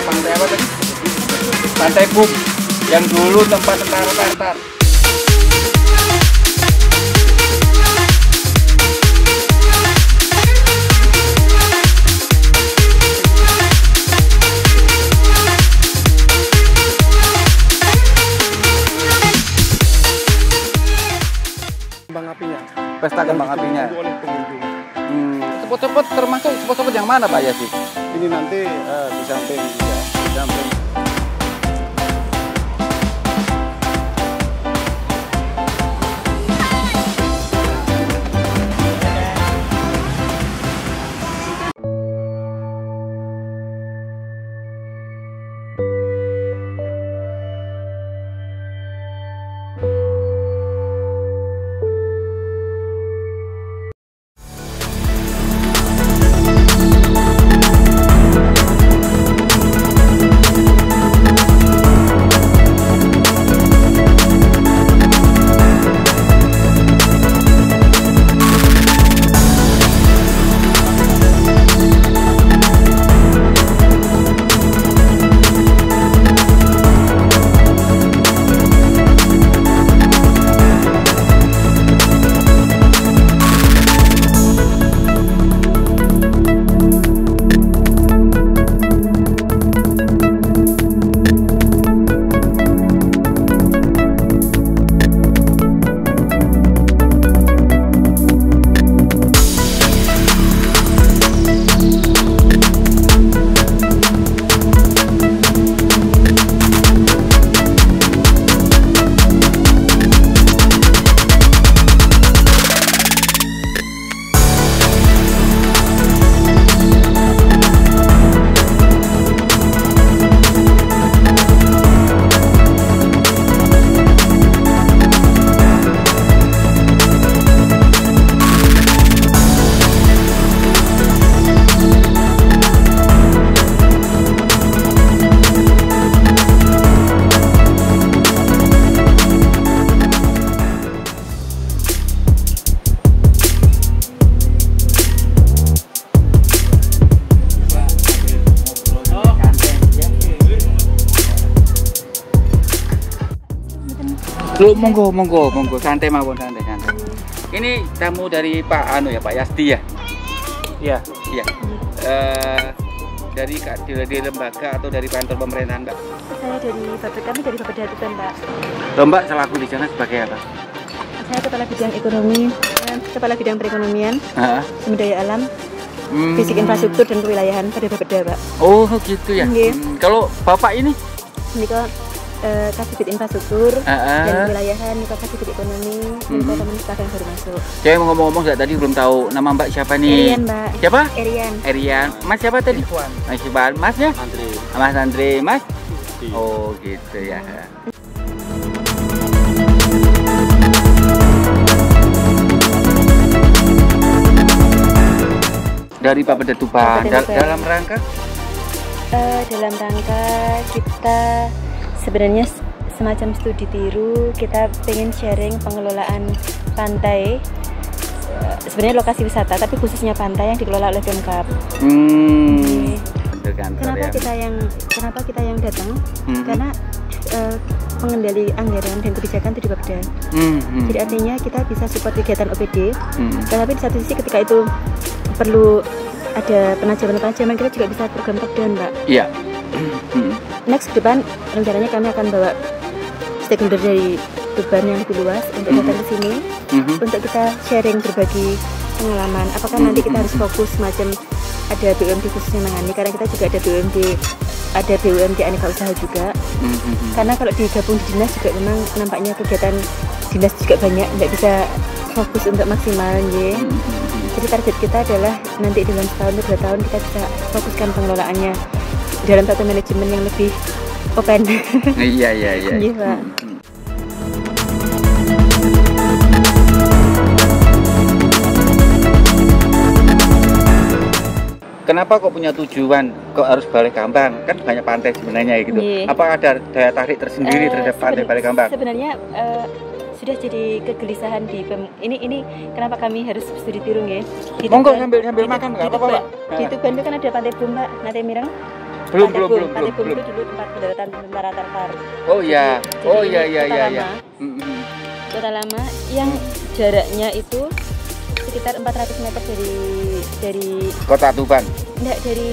pantai apa tadi? Pantai Bum, yang dulu tempat tentara Tartar. Kembang apinya. Pesta kembang apinya. Oleh pengunjung. Spot-spot termasuk spot-spot yang mana Pak Yasi? Ini nanti di samping ya, di samping. Lu monggo santai mawon santai. Ini tamu dari Pak Pak Yasti ya? Iya. Iya. Dari lembaga atau dari kantor pemerintahan, Mbak? Kami dari Bapeda Tuban, Pak. Loh, Mbak selaku di sana sebagai apa? Saya kepala bidang ekonomi, kepala bidang perekonomian, sumber daya alam, fisik infrastruktur dan kewilayahan pada Bapeda, Pak. Oh gitu ya. Kalau Bapak ini? Ini kok Kasubit infrastruktur dan kewilayahan, ini kok Kasubit ekonomi, ini kok teman staff yang baru masuk. Saya mau ngomong-ngomong tadi belum tahu nama Mbak siapa nih? Erian, Mbak. Siapa? Erian. Mas siapa tadi? Mas Iwan. Masnya? Andri. Mas Andre. Mas? Oh gitu ya. Dari Bapeda Tuban. Dalam rangka? Dalam rangka kita sebenarnya semacam studi tiru, kita pengen sharing pengelolaan pantai, sebenarnya lokasi wisata tapi khususnya pantai yang dikelola oleh Pemkab. Kenapa kita yang datang? Karena pengendali anggaran dan kebijakan itu di Bapeda. Jadi artinya kita bisa support kegiatan OPD, tetapi di satu sisi ketika itu perlu ada penajaman kita juga bisa program top down, Mbak. Iya. Next ke depan rencananya kami akan bawa stakeholder dari Tuban yang lebih luas untuk datang ke sini untuk kita sharing berbagi pengalaman. Apakah nanti kita harus fokus macam ada BUMD khusus yang menangani, karena kita juga ada BUMD aneka usaha juga. Karena kalau digabung di dinas juga memang nampaknya kegiatan dinas juga banyak, nggak bisa fokus untuk maksimal ya. Jadi target kita adalah nanti dalam setahun atau 2 tahun kita bisa fokuskan pengelolaannya dalam satu manajemen yang lebih open. Iya. Iya, Pak. Kenapa kok punya tujuan kok harus Balai Kambang? Kan banyak pantai sebenarnya gitu. Apa ada daya tarik tersendiri terhadap pantai Balai Kambang? Sebenarnya sudah jadi kegelisahan di ini kenapa kami harus studi tiru ya? Monggo sambil makan nggak apa-apa, Pak. Di Tuban itu kan ada Pantai Bum, Pak, Nate Mireng. Belum. Pantai Bum itu dulu tempat pendaratan tentara Tarkar. Oh iya. Iya. Kota lama yang jaraknya itu sekitar 400 meter dari Kota Tuban. Enggak, dari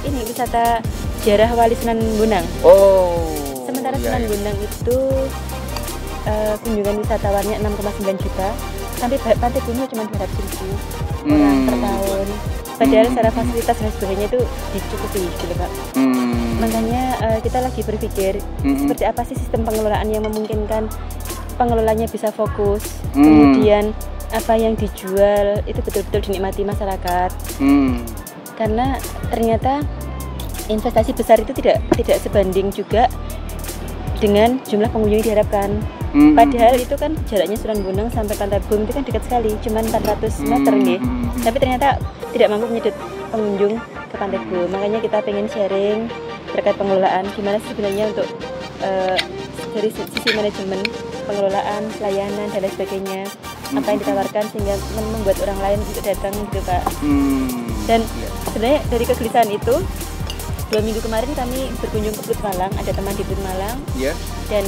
ini wisata Jarah Wali Sunan Bonang. Oh. Sementara Sunan Bonang itu kunjungan wisatawannya 6,9 juta, sampai Pantai Bumnya cuma 200.000 orang per tahun. Padahal secara fasilitas dan sebagainya itu dicukupi gitu Pak. Makanya kita lagi berpikir seperti apa sih sistem pengelolaan yang memungkinkan pengelolanya bisa fokus, kemudian apa yang dijual itu betul-betul dinikmati masyarakat. Karena ternyata investasi besar itu tidak sebanding juga dengan jumlah pengunjung yang diharapkan. Padahal itu kan jaraknya Sunan Bonang sampai Pantai Bum itu kan dekat sekali, cuma 400 meter nih. Tapi ternyata tidak mampu menyedot pengunjung ke Pantai Bum. Makanya kita pengen sharing terkait pengelolaan, gimana sebenarnya untuk dari sisi manajemen, pengelolaan, pelayanan dan lain sebagainya, apa yang ditawarkan sehingga membuat orang lain untuk datang gitu Pak. Dan sebenarnya dari kegelisahan itu 2 minggu kemarin kami berkunjung ke Blut Malang, ada teman di Blut Malang, dan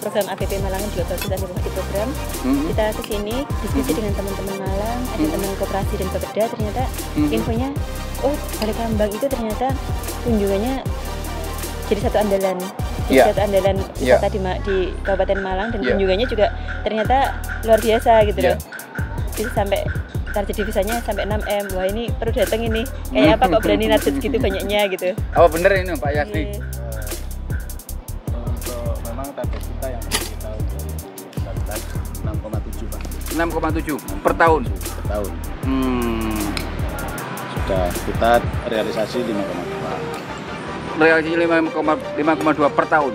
program APP Malang juga bagus, ada di program. Kita kesini diskusi dengan teman-teman Malang, ada teman koperasi dan Bapeda, ternyata infonya, oh Balai Kambang itu ternyata kunjungannya jadi satu andalan, satu andalan wisata di Kabupaten Malang, dan kunjungannya juga ternyata luar biasa gitu loh. Bisa sampai target divisanya sampai 6M. Wah ini perlu datang ini. Kayak apa kok berani target segitu banyaknya gitu. Oh bener ini Pak Yasni. Untuk memang target kita yang kita untuk 6,7 Pak. 6,7 per tahun. Per tahun. Sudah kita realisasi 5,2. Realisasi 5,2 per tahun.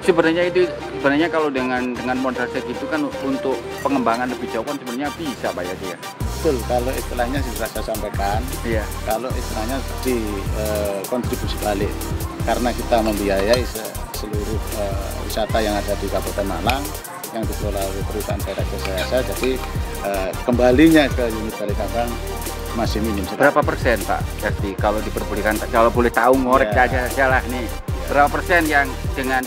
Sebenarnya kalau dengan modal segitu kan untuk pengembangan lebih jauh kan sebenarnya bisa Pak ya dia. Betul, kalau istilahnya sudah saya sampaikan. Kalau istilahnya di kontribusi balik, karena kita membiayai seluruh wisata yang ada di Kabupaten Malang yang dikelola oleh perusahaan daerah jasa, jadi kembalinya ke unit Balai Kambang masih minim. Berapa persen Pak Yasni kalau diperbolehkan, kalau boleh tahu ngorek aja lah nih, berapa persen yang dengan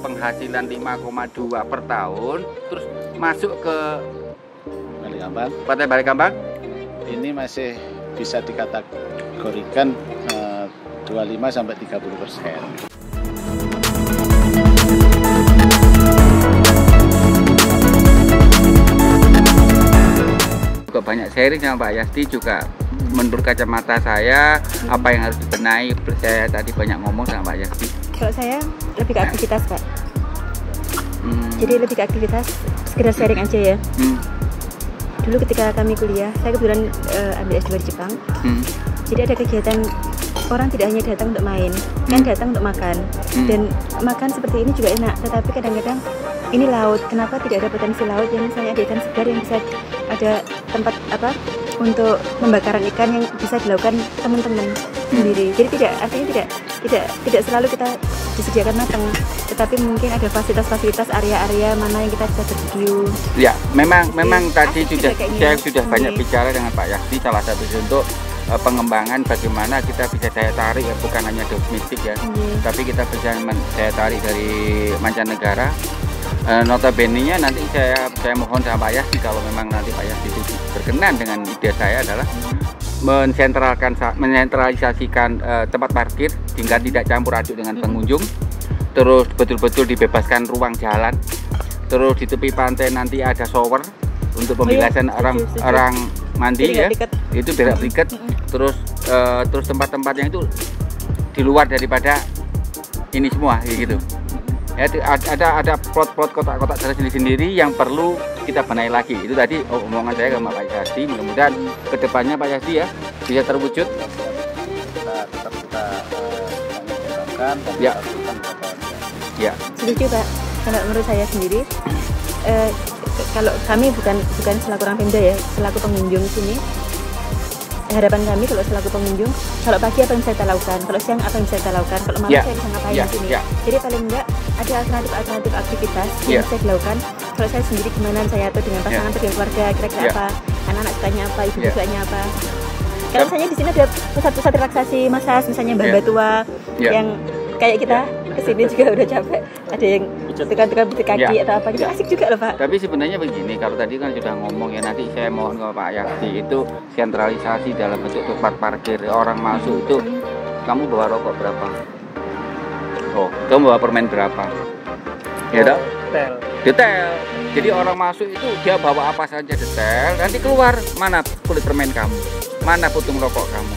penghasilan 5,2 per tahun terus masuk ke Balai Kambang? Pantai Balai Kambang? Ini masih bisa dikategorikan 25-30%. Juga banyak sharing sama Pak Yasni juga. Menurut kacamata saya, apa yang harus dibenahi, saya tadi banyak ngomong sama Pak Yasni. Kalau saya lebih ke aktivitas Pak. Jadi lebih ke aktivitas, sekedar sharing aja ya. Dulu ketika kami kuliah, saya kebetulan ambil S2 di Jepang. Jadi ada kegiatan, orang tidak hanya datang untuk main, kan datang untuk makan. Dan makan seperti ini juga enak, tetapi kadang-kadang ini laut, kenapa tidak ada potensi laut yang misalnya ada ikan segar yang bisa ada tempat untuk pembakaran ikan yang bisa dilakukan teman-teman sendiri. Jadi artinya tidak selalu kita disediakan matang, tetapi mungkin ada fasilitas-fasilitas area-area mana yang kita bisa berbarbecue. Ya, memang tadi saya sudah banyak bicara dengan Pak Yasni, salah satu untuk pengembangan bagaimana kita bisa daya tarik ya, bukan hanya domestik ya, tapi kita bisa daya tarik dari mancanegara. Notabene-nya nanti saya mohon sama Pak Yasni, kalau memang nanti Pak Yasni itu berkenan dengan ide saya, adalah mensentralisasikan tempat parkir hingga tidak campur aduk dengan pengunjung, terus betul-betul dibebaskan ruang jalan, terus di tepi pantai nanti ada shower untuk pembilasan orang mandi ya, itu biar berikat, terus tempat-tempatnya itu di luar daripada ini semua gitu. Ya, ada plot-plot kotak-kotak sendiri yang perlu kita benahi lagi. Itu tadi omongan saya sama Pak Yasni. Mudah-mudahan kedepannya Pak Yasni ya bisa terwujud. Kita kembangkan dan ya. Setuju Pak. Kalau menurut saya sendiri, kalau kami bukan selaku orang Pemda ya, selaku pengunjung sini. Harapan kami kalau selaku pengunjung, kalau pagi apa yang bisa kita lakukan, kalau siang apa yang bisa kita lakukan, kalau malam saya bisa ngapain di sini. Jadi paling enggak ada alternatif aktivitas yang bisa dilakukan. Kalau saya sendiri gimana, saya atau dengan pasangan atau dengan keluarga, kira-kira apa, anak-anak sukanya apa, ibu sukanya apa. Kayak misalnya di sini ada pusat-pusat relaksasi massage, misalnya mbak-mbak tua yang kayak kita kesini juga udah capek, ada yang tukang-tukang kaki atau apa gitu, asik juga loh Pak. Tapi sebenarnya begini, kalau tadi kan sudah ngomong ya, nanti saya mohon ke Pak Yakti itu sentralisasi dalam bentuk tempat parkir. Orang masuk itu, kamu bawa rokok berapa? Oh, kamu bawa permen berapa? Ya dong? Detail. Jadi orang masuk itu dia bawa apa saja detail, nanti keluar mana kulit permen kamu, mana putung rokok kamu.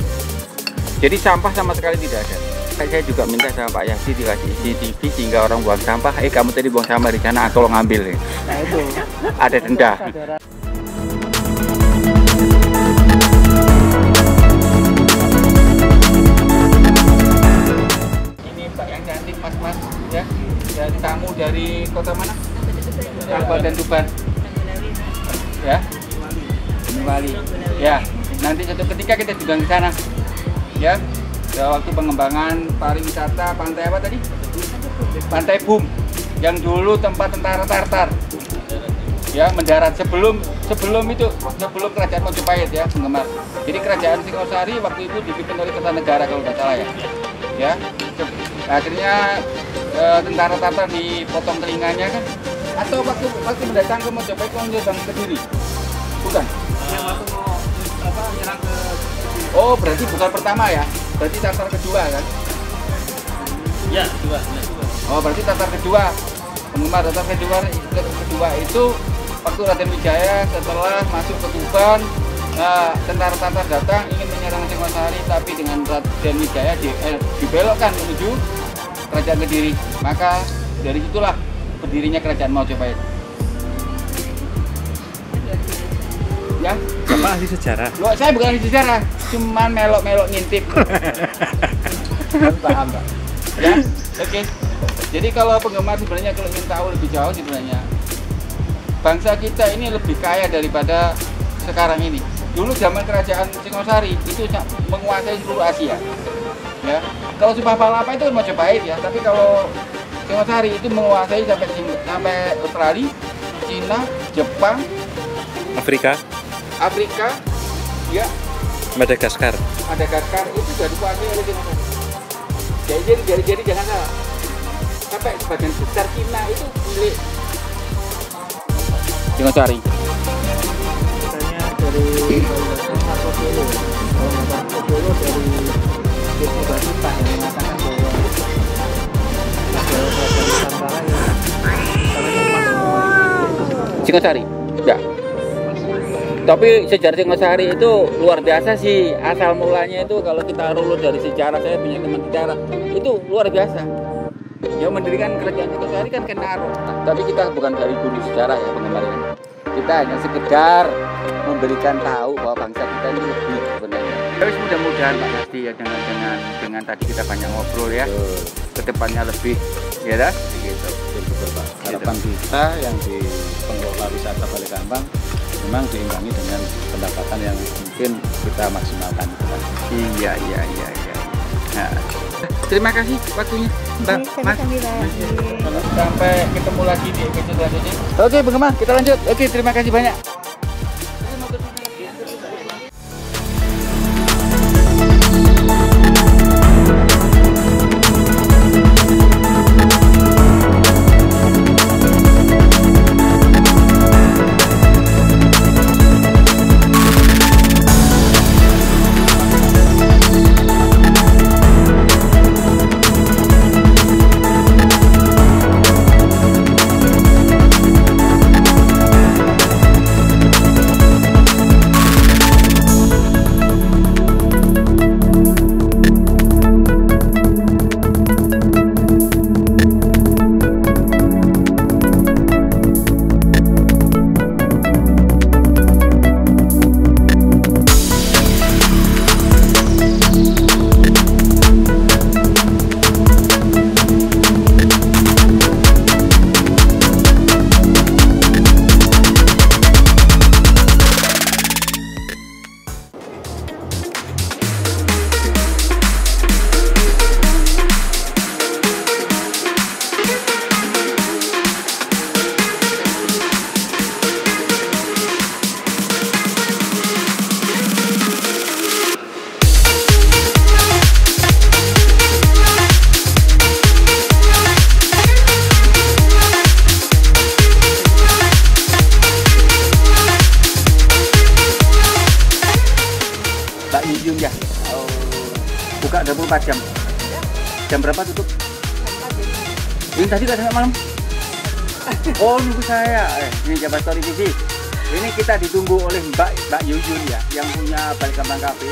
Jadi sampah sama sekali tidak ada. Saya juga minta sama Pak Yakti dikasih CCTV sehingga orang buang sampah, kamu tadi buang sampah di sana, tolong ambil ya. Nah itu ada denda. Ini Pak yang cantik mas-mas ya, dari tamu dari kota mana? Kabupaten Tuban. Ya. Bali. Ya. Nanti suatu ketika kita juga ke sana. Ya. Waktu pengembangan pariwisata pantai apa tadi? Pantai Bum, yang dulu tempat tentara Tartar. Ya, mendarat sebelum kerajaan Mojopahit ya, penggemar. Jadi kerajaan Singosari waktu itu dipimpin oleh Kertanegara kalau nggak salah ya. Ya. Akhirnya tentara Tartar dipotong telinganya kan? Atau waktu mendatang ke Mojopahit kamu datang ke Kediri? Bukan? Yang waktu mau nyerang ke. Oh, berarti bukan pertama ya? Berarti Tartar kedua kan? Ya, kedua. Oh, berarti Tartar kedua. Penggemar Tartar kedua itu waktu Raden Wijaya setelah masuk ke Tuban, tentara Tartar datang ingin menyerang Singosari, tapi dengan Raden Wijaya dibelokkan menuju Kerajaan Kediri. Maka dari situlah berdirinya Kerajaan Mojopahit. Ya, Bapak ahli sejarah. Loh, saya bukan ahli sejarah, cuman melok-melok ngintip. Paham, Pak? Ya, oke. Jadi kalau penggemar sebenarnya kalau ingin tahu lebih jauh sebenarnya, bangsa kita ini lebih kaya daripada sekarang ini. Dulu zaman Kerajaan Singosari itu menguasai seluruh Asia. Ya, kalau Sumpah Palapa itu Mojopahit ya, tapi kalau Singosari itu menguasai sampai Australia, Cina, Jepang, Afrika, ya, Madagaskar itu sudah dikuasai oleh Singosari. Jadi jangan salah. Sampai sebagian besar Cina itu milik Singosari. Misalnya dari Marco Polo dari Wisnu Basuta yang mengatakan bahwa Singosari? Enggak. Tapi sejarah Singosari itu luar biasa sih. Asal mulanya itu kalau kita runut dari sejarah, saya punya teman sejarah, itu luar biasa. Yang mendirikan Kerajaan Singosari kan Kenaro. Tapi kita bukan dari guru sejarah ya penggemarnya. Kita hanya sekedar memberikan tahu bahwa bangsa kita ini lebih sebenarnya. Tapi mudah-mudahan Pak Yakti ya dengan tadi kita banyak ngobrol ya. Kedepannya lebih ya dah gitu. Betul Pak. Harapan kita yang di pengelola wisata Balekambang memang diimbangi dengan pendapatan yang mungkin kita maksimalkan. Iya. Nah, terima kasih waktunya Mbak. Mas. Sampai ketemu lagi di episode selanjutnya. Oke, penggemar, kita lanjut. Oke, terima kasih banyak. buka 24 jam. Jam berapa tutup? Ini tadi nggak sampai malam. Oh, nunggu saya. Ini Jabar Story TV. Ini kita ditunggu oleh Mbak Yuyun ya, yang punya Balik Kambang Cafe.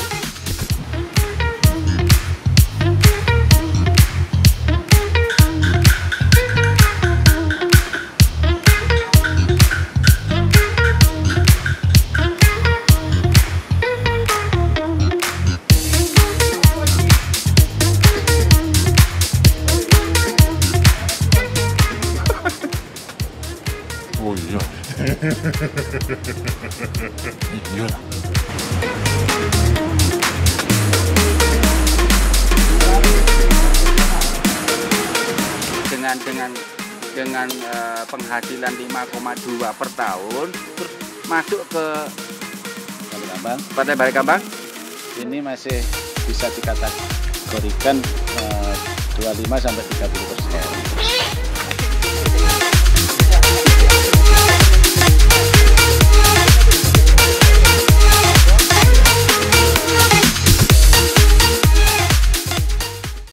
Oh iya. Iya. Dengan penghasilan 5,2 per tahun, terus masuk ke Partai Balik Kambang. Ini masih bisa dikategorikan 25 sampai 30%.